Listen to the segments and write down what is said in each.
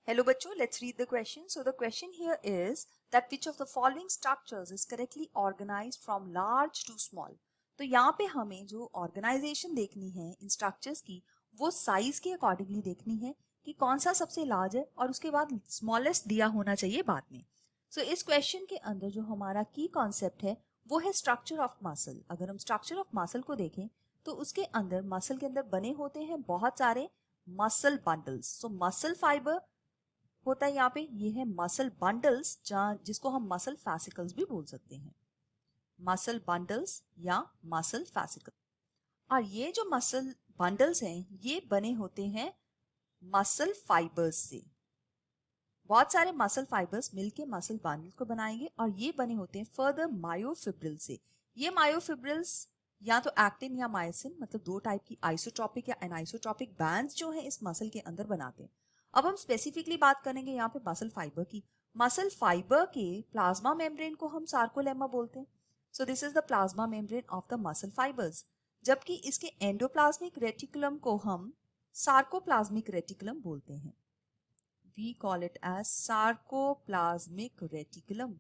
Hello बच्चों, let's read the question. So the question here is that which of the following structures is correctly organized from large to small. तो यहाँ पे हमें जो organisation देखनी है इन स्ट्रक्चर्स की वो साइज के अकॉर्डिंगली देखनी है कि कौन सा सबसे लार्ज है और उसके बाद स्मॉलेस्ट दिया होना चाहिए बाद में. सो इस क्वेश्चन के अंदर जो हमारा की कॉन्सेप्ट है वो है स्ट्रक्चर ऑफ मसल. अगर हम स्ट्रक्चर ऑफ मसल को देखें तो उसके अंदर मसल के अंदर बने होते हैं बहुत सारे मसल बंडल्स. सो मसल फाइबर होता है यहाँ पे, ये है मसल बंडल्स जिसको हम मसल फैसिकल्स भी बोल सकते हैं. मसल बंडल्स या मसल फैसिकल. और ये जो मसल बंडल्स हैं ये बने होते हैं मसल फाइबर्स से. बहुत सारे मसल फाइबर्स मिलके मसल बंडल को बनाएंगे और ये बने होते हैं फर्दर मायोफिब्रिल से. ये मायोफिब्रिल्स या तो एक्टिन या मायोसिन मतलब दो टाइप की आइसोट्रोपिक या एनाइसोट्रोपिक बैंड्स जो है इस मसल के अंदर बनाते हैं. अब हम स्पेसिफिकली बात करेंगे यहाँ पे मसल फाइबर की. मसल फाइबर के प्लाज्मा मेम्ब्रेन को हम सार्कोलेमा बोलते हैं. So this is the plasma membrane of the muscle fibres. जबकि इसके एंडोप्लाज्मिक रेटिकुलम को हम सार्कोप्लाज्मिक रेटिकुलम बोलते हैं. We call it as sarcoplasmic reticulum.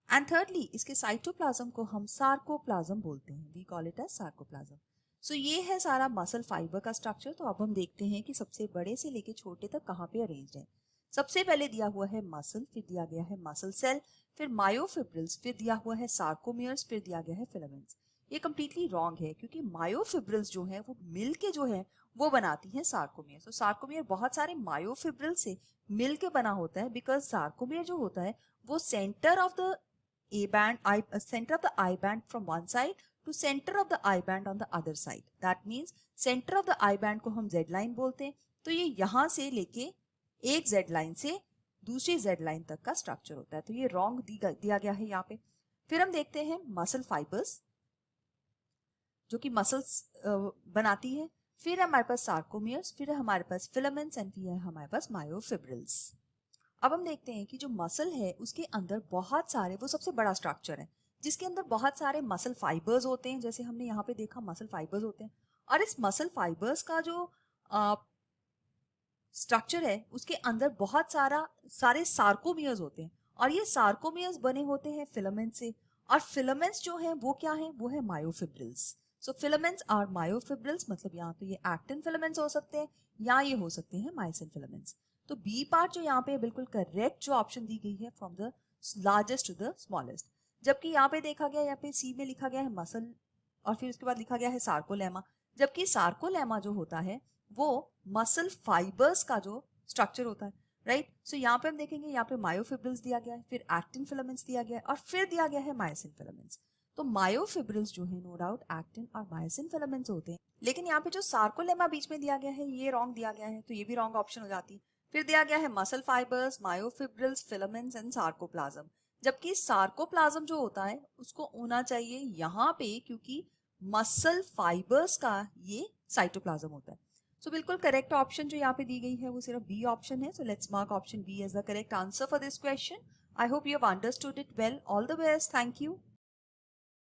And thirdly, इसके साइटोप्लाज्म को हम सार्कोप्लाज्म बोलते हैं. We call it as sarcoplasm. So ये है सारा मसल फाइबर का स्ट्रक्चर. तो अब हम देखते हैं कि सबसे बड़े से लेके छोटे तक कहाँ पे अरेंज्ड है. सबसे पहले दिया हुआ है मसल, फिर दिया गया है मसल सेल, फिर मायोफिब्रिल्स, फिर दिया हुआ है सार्कोमियर्स, फिर दिया गया है फिलामेंट्स. ये कंप्लीटली रॉन्ग है क्योंकि मायोफिब्रिल्स जो है वो मिल के जो है वो बनाती हैं सार्कोमियर. तो सार्कोमियर बहुत सारे मायोफिब्रिल से मिल के बना होता है बिकॉज सार्कोमियर जो होता है वो centre of the center of the eye band from one side to center of the eye band on the other side. That means center of the eye band को हम Z line बोलते हैं. तो ये यहाँ से लेके एक Z line से दूसरी Z line तक का स्ट्रक्चर होता है. तो ये रॉन्ग दिया गया है यहाँ पे. फिर हम देखते हैं मसल फाइबर्स जो कि मसल्स बनाती है. फिर हमारे पास सार्कोमियर्स, फिर हमारे पास फिलामेंट्स एंड फिर हमारे पास मायोफिब्रिल्स. अब हम देखते हैं कि जो मसल है उसके अंदर बहुत सारे, वो सबसे बड़ा स्ट्रक्चर है जिसके अंदर बहुत सारे मसल फाइबर्स होते हैं. जैसे हमने यहाँ पे देखा मसल फाइबर्स होते हैं और इस मसल फाइबर्स का जो स्ट्रक्चर है उसके अंदर बहुत सारे सार्कोमियर्स होते हैं और ये सार्कोमियर्स बने होते हैं फिलामेंट से. और फिलामेंट्स जो हैं वो क्या हैं, वो है myofibrils. So filaments or myofibrils मतलब यहाँ पे ये एक्टिन फिलामेंट्स हो सकते हैं या ये हो सकते हैं मायोसिन फिलामेंट्स. तो बी पार्ट जो यहाँ पे बिल्कुल करेक्ट जो ऑप्शन दी गई है from the largest to the smallest. जबकि यहाँ पे देखा गया, यहाँ पे सी में लिखा गया है मसल और फिर उसके बाद लिखा गया है सार्कोलेमा. जबकि सार्कोलेमा जो होता है वो मसल फाइबर्स का जो स्ट्रक्चर होता है, राइट. सो यहाँ पे हम देखेंगे यहाँ पे मायोफिब्रिल्स दिया गया है, फिर एक्टिन फिलामेंट्स दिया गया है और फिर दिया गया है मायोसिन फिलामेंट्स. तो मायोफिब्रिल्स जो है नो डाउट एक्टिन और मायोसिन फिलामेंट्स होते हैं. लेकिन यहाँ पे जो सार्कोलेमा बीच में दिया गया है ये रॉन्ग दिया गया है, तो ये भी रॉन्ग ऑप्शन हो जाती है. फिर दिया गया है muscle fibres, myofibrils, filaments and sarcoplasm. जबकि सार्कोप्लाज्म जो होता है उसको होना चाहिए यहाँ पे क्योंकि मसल फाइबर्स का ये साइटोप्लाज्म होता है. सो बिल्कुल करेक्ट ऑप्शन जो यहाँ पे दी गई है वो सिर्फ बी ऑप्शन है. So let's mark option B as the correct answer for this question. I hope you have understood it well. All the best. Thank you.